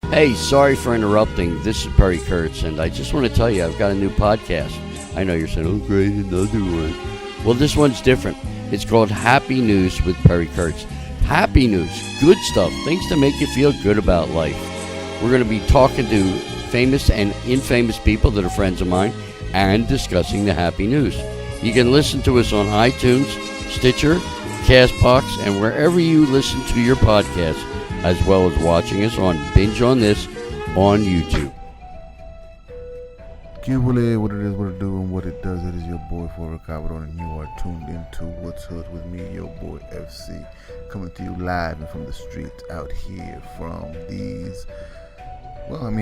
Hey, sorry for interrupting. This is Perry Kurtz, and I just want to tell you I've got a new podcast. I know you're saying, oh, great, another one. Well, this one's different. It's called Happy News with Perry Kurtz. Happy news, good stuff, things to make you feel good about life. We're going to be talking to famous and infamous people that are friends of mine and discussing the happy news. You can listen to us on iTunes, Stitcher, CastBox, and wherever you listen to your podcasts, as well as watching us on Binge on This on YouTube. Creepily, what it is, what it do, and what it does. It is your boy for Cabron, and you are tuned into What's Hood with me, your boy FC, coming to you live and from the streets out here from these. Well, I'm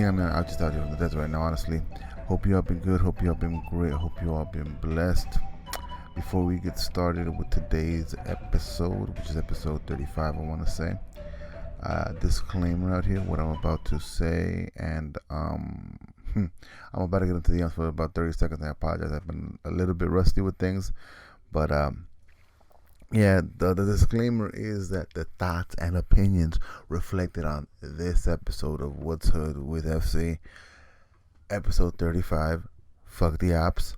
just out here from the desert right now, honestly. Hope you all been good. Hope you all been great. Hope you all been blessed. Before we get started with today's episode, which is episode 35, I want to say. Disclaimer out here, what I'm about to say, and I'm about to get into the answer for about 30 seconds. I apologize, I've been a little bit rusty with things, but the disclaimer is that the thoughts and opinions reflected on this episode of What's Hood with FC, episode 35, Fuck the Opps,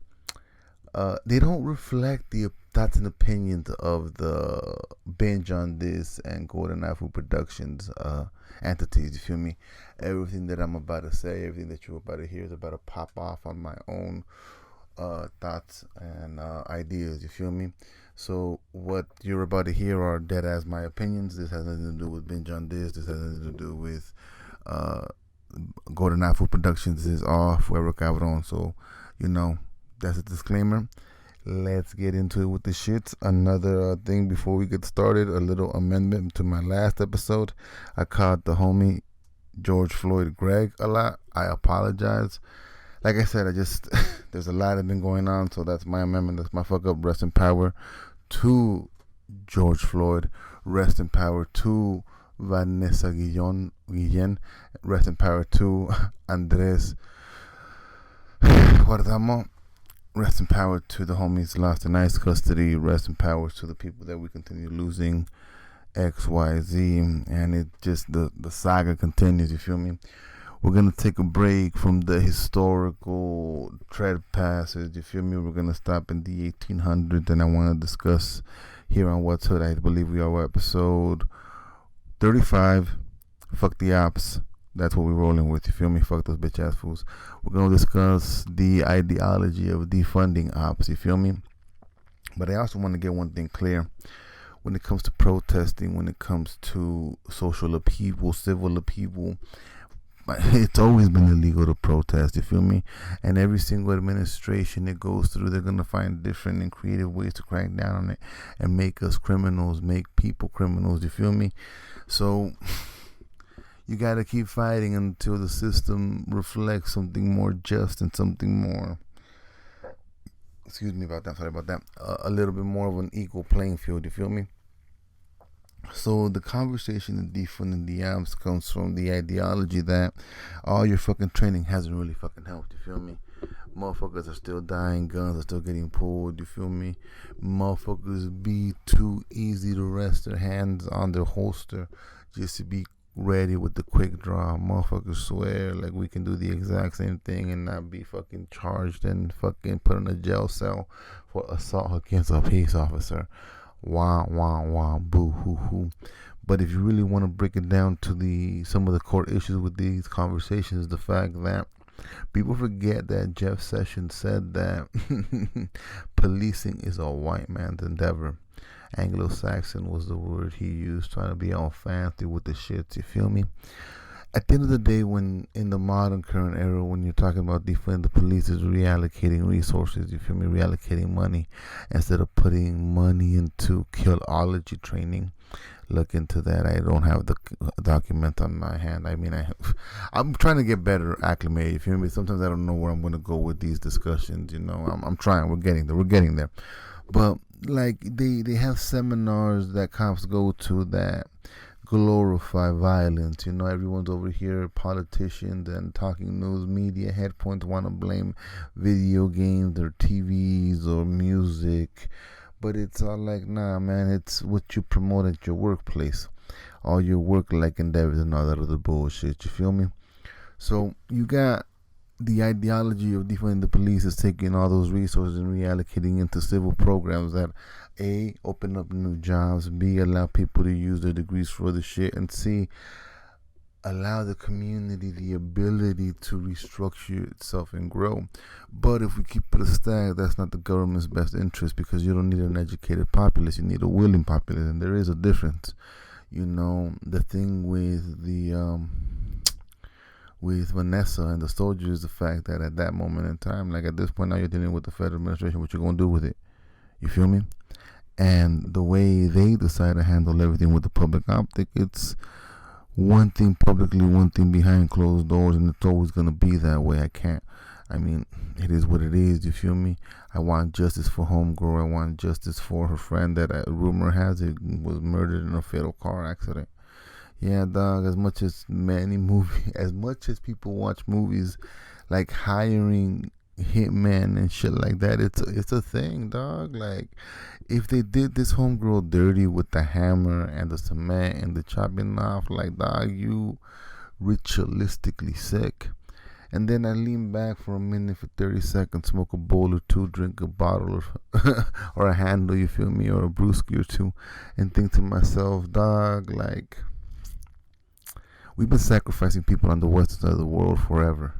they don't reflect the thoughts and opinions of the Binge on This and Goodnight Productions entities. You feel me? Everything that I'm about to say, everything that you're about to hear is about to pop off on my own thoughts and ideas. You feel me? So what you're about to hear are dead as my opinions. This has nothing to do with Binge on This. This has nothing to do with Goodnight Productions. This is all Fuera Cabron. So, that's a disclaimer. Let's get into it with the shits. Another thing before we get started, a little amendment to my last episode. I called the homie George Floyd Greg a lot. I apologize. Like I said, there's a lot that been going on, so that's my amendment. That's my fuck up. Rest in power to George Floyd. Rest in power to Vanessa Guillen. Rest in power to Andres Guardamo. Rest in power to the homies lost in ICE custody. Rest in power to the people that we continue losing, XYZ, and it just the saga continues. You feel me? We're gonna take a break from the historical tread passes. You feel me? We're gonna stop in the 1800s, and I want to discuss here on What's Hood. I believe we are episode 35. Fuck the Opps. That's what we're rolling with. You feel me? Fuck those bitch ass fools. We're gonna discuss the ideology of defunding Opps. You feel me? But I also want to get one thing clear. When it comes to protesting, when it comes to social upheaval, civil upheaval, it's always been illegal to protest. You feel me? And every single administration it goes through, they're gonna find different and creative ways to crack down on it and make us criminals, make people criminals. You feel me? So you gotta keep fighting until the system reflects something more just and something more, excuse me about that, sorry about that, a little bit more of an equal playing field. You feel me? So the conversation in defunding the arms comes from the ideology that all your fucking training hasn't really fucking helped. You feel me? Motherfuckers are still dying, guns are still getting pulled. You feel me? Motherfuckers be too easy to rest their hands on their holster just to be ready with the quick draw. Motherfuckers swear like we can do the exact same thing and not be fucking charged and fucking put in a jail cell for assault against a peace officer. Wah wah wah, boo hoo hoo. But if you really want to break it down to some of the core issues with these conversations, the fact that people forget that Jeff Sessions said that policing is a white man's endeavor. Anglo-Saxon was the word he used, trying to be all fancy with the shits. You feel me? At the end of the day, when in the modern current era, when you're talking about defunding the police, is reallocating resources. You feel me? Reallocating money instead of putting money into killology training. Look into that. I don't have the document on my hand. I'm trying to get better acclimated. You feel me? Sometimes I don't know where I'm going to go with these discussions. I'm trying. We're getting there. But like they have seminars that cops go to that glorify violence. Everyone's over here, politicians and talking news media head points want to blame video games or TVs or music, but it's all like, nah man, it's what you promote at your workplace. all your work-like endeavors and all that other bullshit. You feel me? So you got the ideology of defunding the police is taking all those resources and reallocating into civil programs that A, open up new jobs, B, allow people to use their degrees for other shit, and C, allow the community the ability to restructure itself and grow. But if we keep it a stack, that's not the government's best interest, because you don't need an educated populace, you need a willing populace, and there is a difference. The thing with Vanessa and the soldiers is the fact that at that moment in time, like at this point now, you're dealing with the federal administration. What you gonna do with it? You feel me? And the way they decide to handle everything with the public optic, it's one thing publicly, one thing behind closed doors, and it's always gonna be that way. It is what it is. You feel me? I want justice for homegirl. I want justice for her friend that rumor has it was murdered in a fatal car accident. Yeah, dog. As much as people watch movies like hiring hitmen and shit like that, it's a thing, dog. Like, if they did this homegirl dirty with the hammer and the cement and the chopping off, like, dog, you ritualistically sick. And then I lean back for a minute, for 30 seconds, smoke a bowl or two, drink a bottle or a handle, you feel me, or a brewski or two, and think to myself, dog, like, we've been sacrificing people on the western side of the world forever.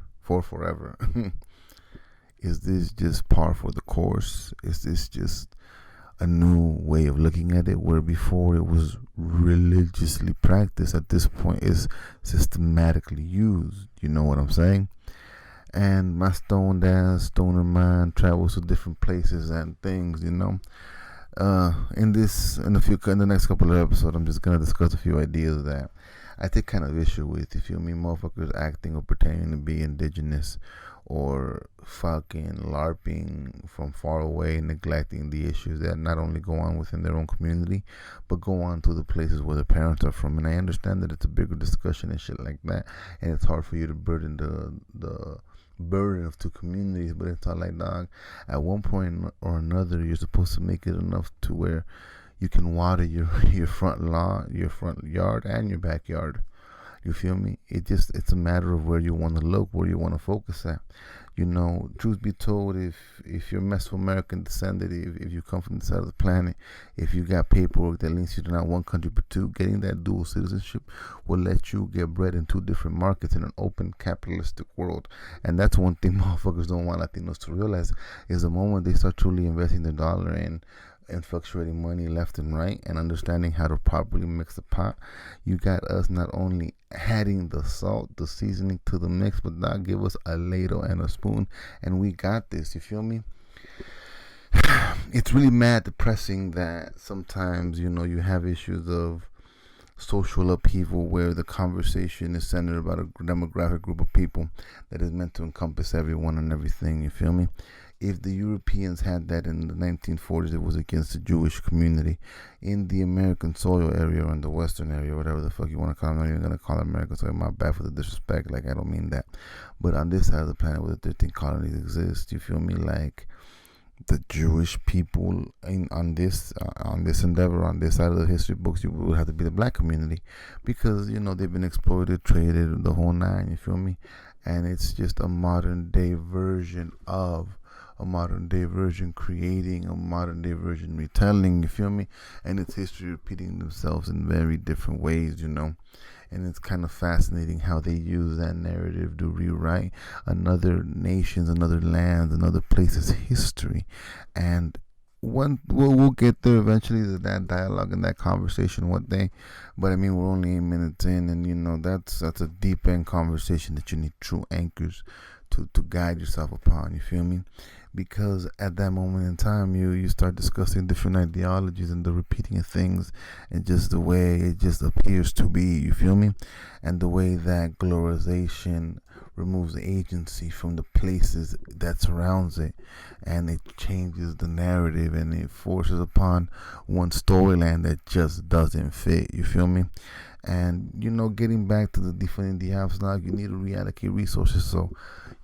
Is this just par for the course? Is this just a new way of looking at it, where before it was religiously practiced, at this point is systematically used? You know what I'm saying? And my stoned ass, stoner mind travels to different places and things, In the next couple of episodes, I'm just gonna discuss a few ideas that I take kind of issue with. You feel me? Motherfuckers acting or pretending to be indigenous, or fucking LARPing from far away, neglecting the issues that not only go on within their own community, but go on to the places where their parents are from. And I understand that it's a bigger discussion and shit like that, and it's hard for you to burden the burden of two communities, but it's all like, dog, at one point or another, you're supposed to make it enough to where you can water your front lawn, your front yard, and your backyard. You feel me? It's a matter of where you want to look, where you want to focus at. Truth be told, if you're Mesoamerican descended, if you come from the side of the planet, if you got paperwork that links you to not one country but two, getting that dual citizenship will let you get bread in two different markets in an open capitalistic world. And that's one thing motherfuckers don't want Latinos to realize, is the moment they start truly investing their dollar in and fluctuating money left and right and understanding how to properly mix the pot, you got us not only adding the salt, the seasoning to the mix, but now give us a ladle and a spoon, and we got this. You feel me? It's really mad depressing that sometimes, you have issues of social upheaval where the conversation is centered about a demographic group of people that is meant to encompass everyone and everything. You feel me? If the Europeans had that in the 1940s, it was against the Jewish community. In the American soil area, or in the Western area, whatever the fuck you want to call it, I'm not even going to call it American soil. My bad for the disrespect. Like, I don't mean that. But on this side of the planet where the 13 colonies exist, you feel me? Like, the Jewish people on this endeavor, on this side of the history books, you would have to be the black community, because they've been exploited, traded, the whole nine. You feel me? And it's just a modern day version creating a modern day version retelling. You feel me? And it's history repeating themselves in very different ways. And it's kind of fascinating how they use that narrative to rewrite another nation's, another land's, another place's history. And we'll get there eventually, to that dialogue and that conversation one day. But we're only 8 minutes in, and that's a deep end conversation that you need true anchors to guide yourself upon. You feel me? Because at that moment in time, you start discussing different ideologies and the repeating of things, and just the way it just appears to be. You feel me? And the way that globalization removes the agency from the places that surrounds it, and it changes the narrative, and it forces upon one storyline that just doesn't fit. You feel me? And getting back to the defunding the apps, now you need to reallocate resources so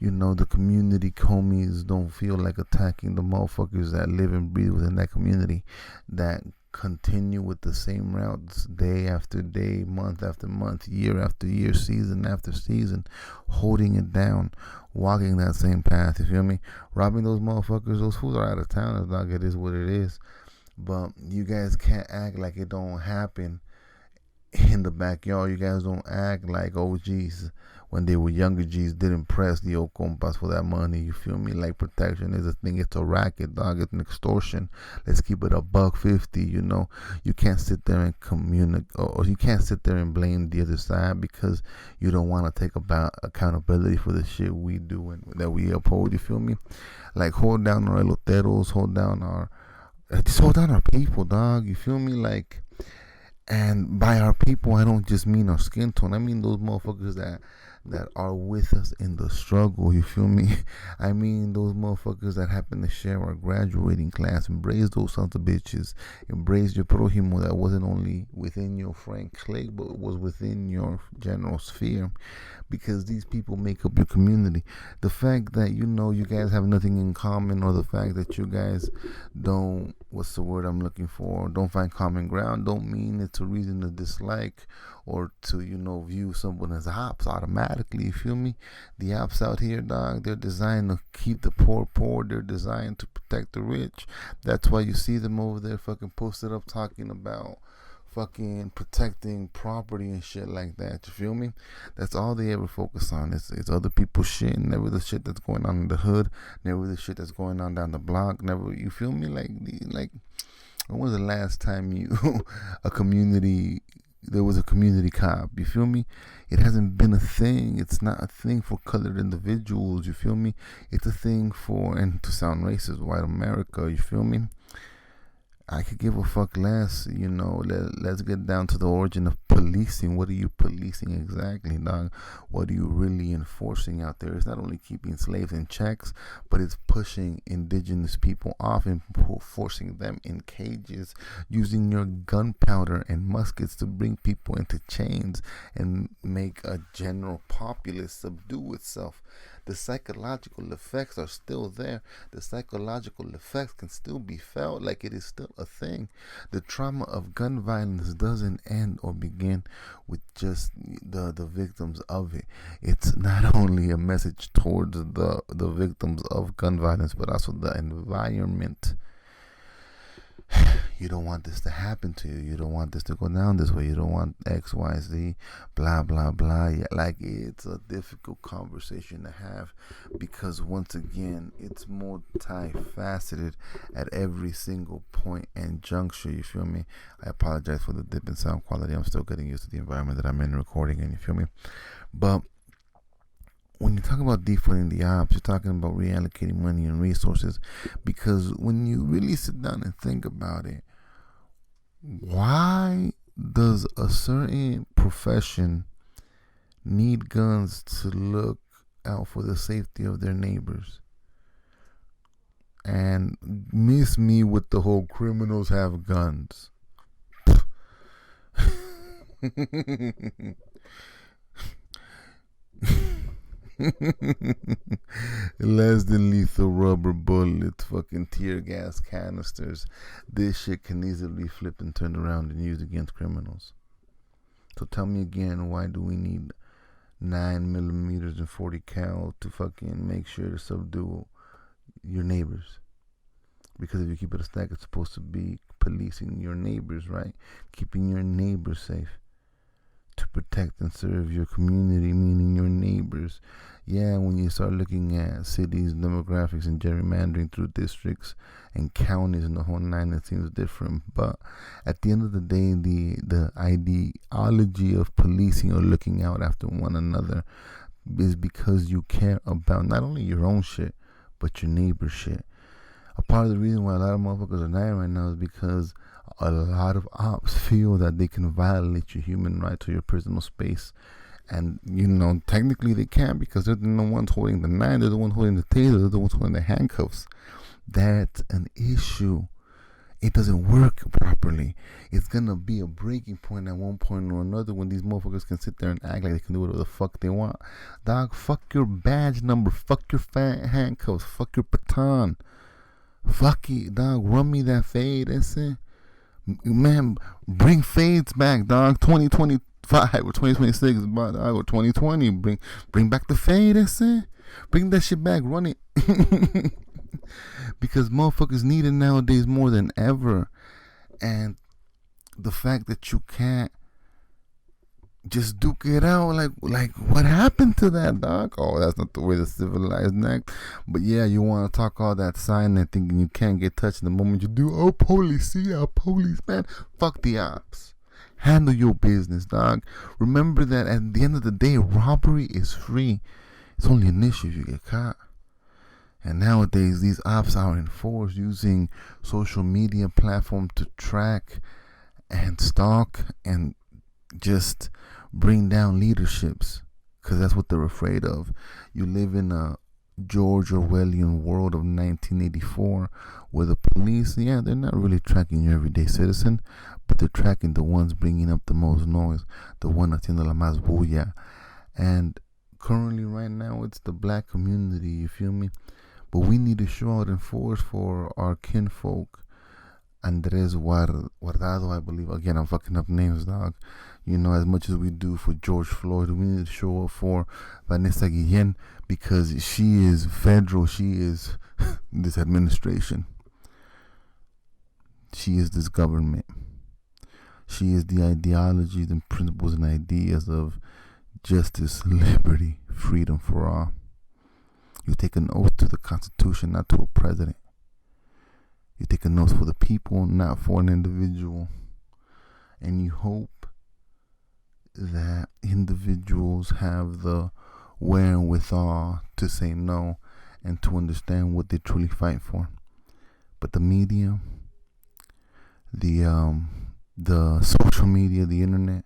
the community homies don't feel like attacking the motherfuckers that live and breathe within that community, that continue with the same routes day after day, month after month, year after year, season after season, holding it down, walking that same path, you feel me? Robbing those motherfuckers, those fools are out of town, dog. It is what it is. But you guys can't act like it don't happen in the backyard. You guys don't act like OGs when they were younger G's didn't press the old compas for that money, you feel me? Like protection is a thing, it's a racket, dog, it's an extortion. Let's keep it $1.50, you know. You can't sit there and communicate, or you can't sit there and blame the other side because you don't want to take about accountability for the shit we do and that we uphold, you feel me? Like hold down our eloteros, just hold down our people, dog, you feel me? Like, and by our people, I don't just mean our skin tone. I mean those motherfuckers that are with us in the struggle, you feel me? I mean those motherfuckers that happen to share our graduating class. Embrace those sons of bitches. Embrace your prójimo that wasn't only within your friend clique, but was within your general sphere, because these people make up your community. The fact that, you know, you guys have nothing in common, or the fact that you guys don't, what's the word I'm looking for, don't find common ground, don't mean it's a reason to dislike or to, you know, view someone as Opps automatically, you feel me? The Opps out here, dog, they're designed to keep the poor. They're designed to protect the rich. That's why you see them over there fucking posted up talking about fucking protecting property and shit like that, you feel me? That's all they ever focus on. It's other people's shit, never the shit that's going on in the hood, never the shit that's going on down the block, never, you feel me? Like when was the last time there was a community cop, you feel me? It hasn't been a thing. It's not a thing for colored individuals, you feel me? It's a thing for, and to sound racist, white America, you feel me? I could give a fuck less, you know. Let's get down to the origin of policing. What are you policing exactly, dog? What are you really enforcing out there? It's not only keeping slaves in checks, but it's pushing indigenous people off and forcing them in cages, using your gunpowder and muskets to bring people into chains and make a general populace subdue itself. The psychological effects are still there. The psychological effects can still be felt, like it is still a thing. The trauma of gun violence doesn't end or begin with just the victims of it. It's not only a message towards the victims of gun violence, but also the environment. You don't want this to happen to you. You don't want this to go down this way. You don't want X, Y, Z, blah, blah, blah. Yeah, like, it's a difficult conversation to have because, once again, it's multifaceted at every single point and juncture. You feel me? I apologize for the dip in sound quality. I'm still getting used to the environment that I'm in recording in. You feel me? But when you talk about defunding the Opps, you're talking about reallocating money and resources, because when you really sit down and think about it, why does a certain profession need guns to look out for the safety of their neighbors? And miss me with the whole criminals have guns. Less than lethal rubber bullets, fucking tear gas canisters. This shit can easily flip and turn around and use against criminals. So tell me again, why do we need 9mm and 40 cal to fucking make sure to subdue your neighbors? Because if you keep it a stack, it's supposed to be policing your neighbors, right? Keeping your neighbors safe. To protect and serve your community, meaning your neighbors. Yeah, when you start looking at cities, demographics, and gerrymandering through districts and counties and the whole nine, it seems different. But at the end of the day, the ideology of policing or looking out after one another is because you care about not only your own shit, but your neighbor's shit. A part of the reason why a lot of motherfuckers are dying right now is because a lot of Opps feel that they can violate your human rights or your personal space. And, you know, technically they can't, because they're the ones holding the knife, they're the ones holding the taser, they're the ones holding the handcuffs. That's an issue. It doesn't work properly. It's gonna be a breaking point at one point or another when these motherfuckers can sit there and act like they can do whatever the fuck they want. Dog, fuck your badge number, fuck your fat handcuffs, fuck your baton. Fuck it, dog, run me that fade, that's it. Man, bring fades back, dog. 2025 or 2026, but or 2020. Bring back the fade. That's it. Bring that shit back. Run it. Because motherfuckers need it nowadays more than ever. And the fact that you can't just duke it out, like what happened to that, dog? Oh, that's not the way the civilized act. But yeah, you want to talk all that sign and thinking you can't get touched the moment you do. Oh, police, see ya, police, man. Fuck the ops. Handle your business, dog. Remember that at the end of the day, robbery is free. It's only an issue if you get caught. And nowadays, these ops are enforced using social media platform to track and stalk and just bring down leaderships, because that's what they're afraid of. You live in a George Orwellian world of 1984 where the police, yeah, they're not really tracking your everyday citizen, but they're tracking the ones bringing up the most noise, the one haciendo la más bulla. And currently right now it's the black community, you feel me? But we need to show out in force for our kinfolk. Andres Guardado, I believe. Again, I'm fucking up names, dog. You know, as much as we do for George Floyd, we need to show up for Vanessa Guillen, because she is federal. She is this administration. She is this government. She is the ideologies and principles and ideas of justice, liberty, freedom for all. You take an oath to the Constitution, not to a president. You take an oath for the people, not for an individual. And you hope that individuals have the wherewithal to say no and to understand what they truly fight for. But the media, the social media, the internet,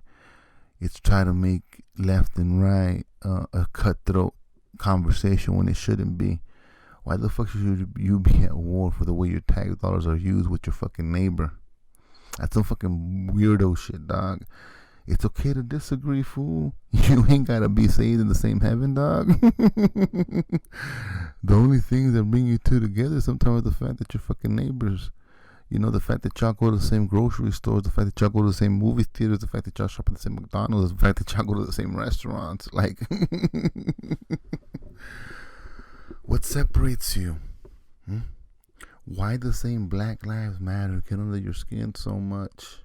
it's trying to make left and right a cutthroat conversation when it shouldn't be. Why the fuck should you be at war for the way your tax dollars are used with your fucking neighbor? That's some fucking weirdo shit, dog. It's okay to disagree, fool. You ain't gotta be saved in the same heaven, dog. The only things that bring you two together sometimes is the fact that you're fucking neighbors. You know, the fact that y'all go to the same grocery stores, the fact that y'all go to the same movie theaters, the fact that y'all shop at the same McDonald's, the fact that y'all go to the same restaurants. Like, what separates you? Why the same Black Lives Matter get under your skin so much?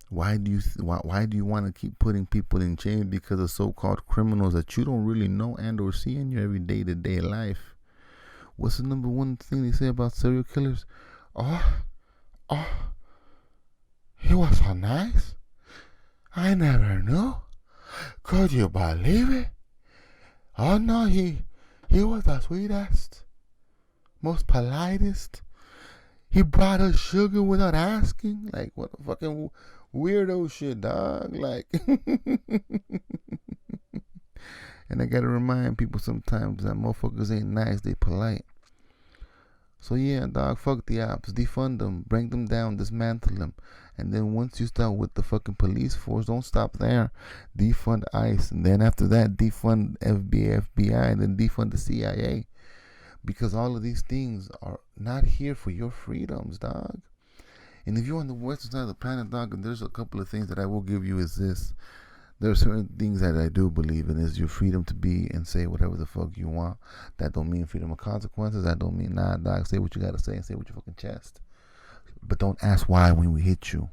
Why do you want to keep putting people in jail because of so-called criminals that you don't really know and or see in your everyday to day life? What's the number one thing they say about serial killers? Oh, he was so nice. I never knew. Could you believe it? Oh no, he was the sweetest, most politest. He brought us sugar without asking. Like, what a fucking weirdo shit, dog. Like, and I gotta remind people sometimes that motherfuckers ain't nice, they polite. So yeah, dog, fuck the ops. Defund them, bring them down, dismantle them. And then once you start with the fucking police force, don't stop there. Defund ICE. And then after that, defund FBI, and then defund the CIA. Because all of these things are not here for your freedoms, dog. And if you're on the western side of the planet, dog, and there's a couple of things that I will give you is this. There are certain things that I do believe in, is your freedom to be and say whatever the fuck you want. That don't mean freedom of consequences. That don't mean, nah, dog, say what you gotta say and say with your fucking chest. But don't ask why when we hit you.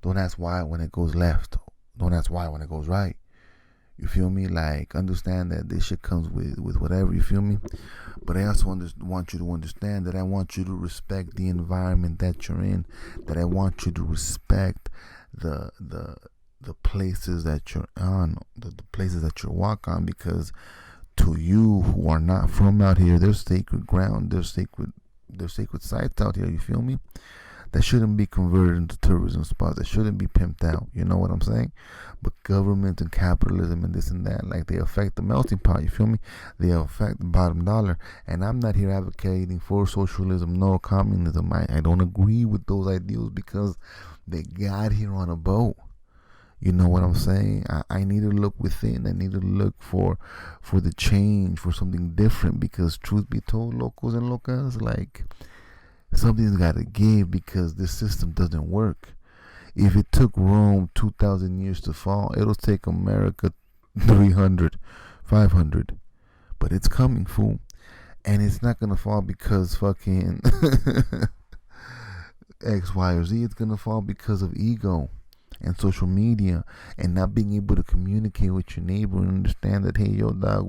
Don't ask why when it goes left. Don't ask why when it goes right. You feel me? Like, understand that this shit comes with whatever, you feel me? But I also want you to understand that I want you to respect the environment that you're in. That I want you to respect the places that you're on, the places that you walk on, because to you who are not from out here, there's sacred ground, there's sacred sites out here, you feel me? That shouldn't be converted into tourism spots, that shouldn't be pimped out, you know what I'm saying? But government and capitalism and this and that, like, they affect the melting pot, you feel me? They affect the bottom dollar. And I'm not here advocating for socialism nor communism. I don't agree with those ideals because they got here on a boat. You know what I'm saying? I need to look within. I need to look for the change, for something different. Because truth be told, locals and locas, like, Something's got to give because this system doesn't work. If it took Rome 2,000 years to fall, it'll take America 300, 500. But it's coming, fool. And it's not going to fall because fucking X, Y, or Z. It's going to fall because of ego and social media and not being able to communicate with your neighbor and understand that, hey, yo, dog,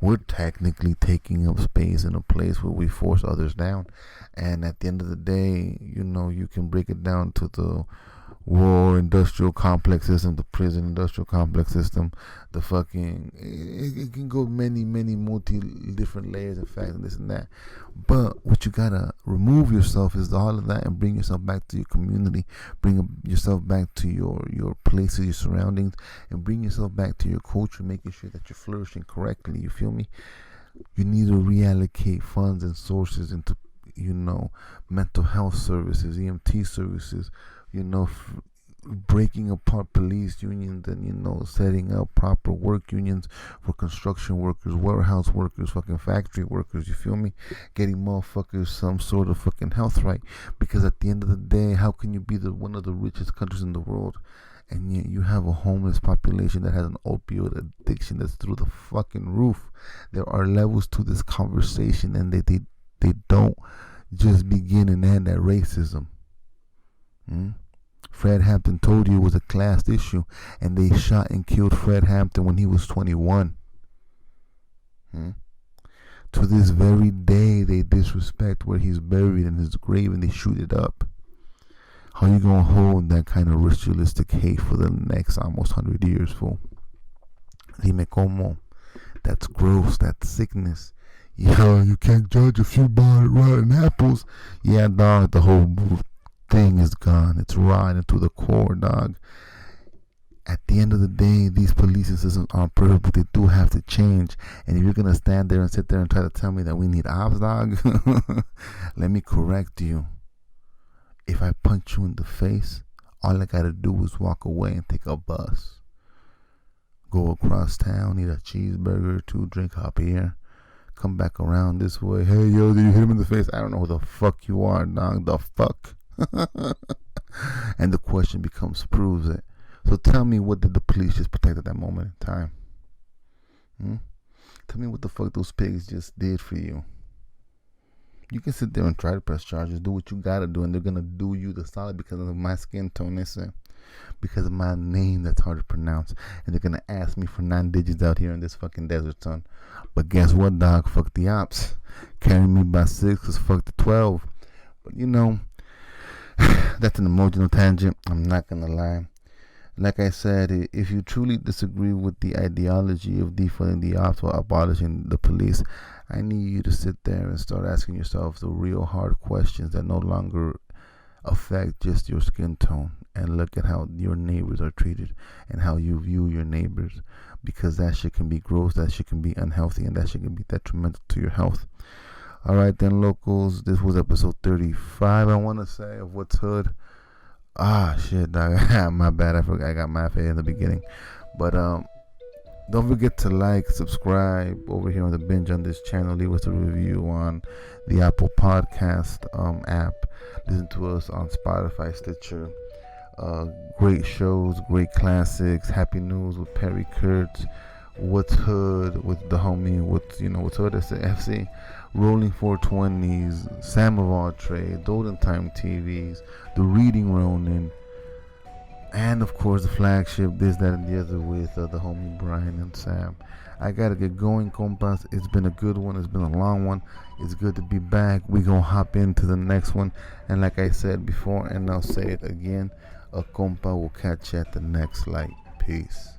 we're technically taking up space in a place where we force others down. And at the end of the day, you can break it down to the war industrial complex system, the prison industrial complex system, the fucking, it can go many multi different layers, in fact, and this and that. But what you gotta remove yourself is all of that and bring yourself back to your community, bring yourself back to your places, your surroundings, and bring yourself back to your culture, making sure that you're flourishing correctly. You feel me? You need to reallocate funds and sources into mental health services, EMT services, breaking apart police unions and setting up proper work unions for construction workers, warehouse workers, fucking factory workers. You feel me? Getting motherfuckers some sort of fucking health right, because at the end of the day, how can you be one of the richest countries in the world and yet you have a homeless population that has an opioid addiction that's through the fucking roof? There are levels to this conversation, and they don't just begin and end at racism. Fred Hampton told you it was a class issue, and they shot and killed Fred Hampton when he was 21. To this very day, they disrespect where he's buried in his grave, and they shoot it up. How you gonna hold that kind of ritualistic hate for the next almost 100 years, fool? Dime como. That's gross. That's sickness. Yo, you can't judge a few rotten apples. Yeah, dog, the whole thing is gone. It's rotten to the core, dog. At the end of the day, these policing systems aren't perfect, but they do have to change. And if you're gonna stand there and sit there and try to tell me that we need Opps, dog, let me correct you. If I punch you in the face, all I gotta do is walk away and take a bus, go across town, eat a cheeseburger, 2 drink a beer, come back around this way. Hey, yo, did you hit him in the face? I don't know who the fuck you are, dog. The fuck? And the question proves it. So tell me, what did the police just protect at that moment in time? Tell me what the fuck those pigs just did for you. You can sit there and try to press charges, do what you gotta do, and they're gonna do you the solid because of my skin tone, because of my name that's hard to pronounce, and they're gonna ask me for 9 digits out here in this fucking desert, son. But guess what, dog? Fuck the Opps. Carry me by 6, cause fuck the 12. But that's an emotional tangent. I'm not gonna lie. Like I said, if you truly disagree with the ideology of defunding the Opps or abolishing the police, I need you to sit there and start asking yourself the real hard questions that no longer affect just your skin tone, and look at how your neighbors are treated and how you view your neighbors, because that shit can be gross, that shit can be unhealthy, and that shit can be detrimental to your health. Alright then, locals, this was episode 35, I want to say, of What's Hood. Shit, dog. My bad, I forgot, I got my face in the beginning. But don't forget to like, subscribe over here on the Binge on this channel. Leave us a review on the Apple Podcast app. Listen to us on Spotify, Stitcher. Great shows, great classics. Happy News with Perry Kurtz. What's Hood with the homie. What's Hood FC. Rolling 420s. Sam of All Trade. Golden Time TVs. The Reading Ronin. And of course the flagship, This, That, and the Other with the homie Bryan and Sam. I gotta get going, compas. It's been a good one. It's been a long one. It's good to be back. We gonna hop into the next one. And like I said before, and I'll say it again, a compa will catch you at the next light. Peace.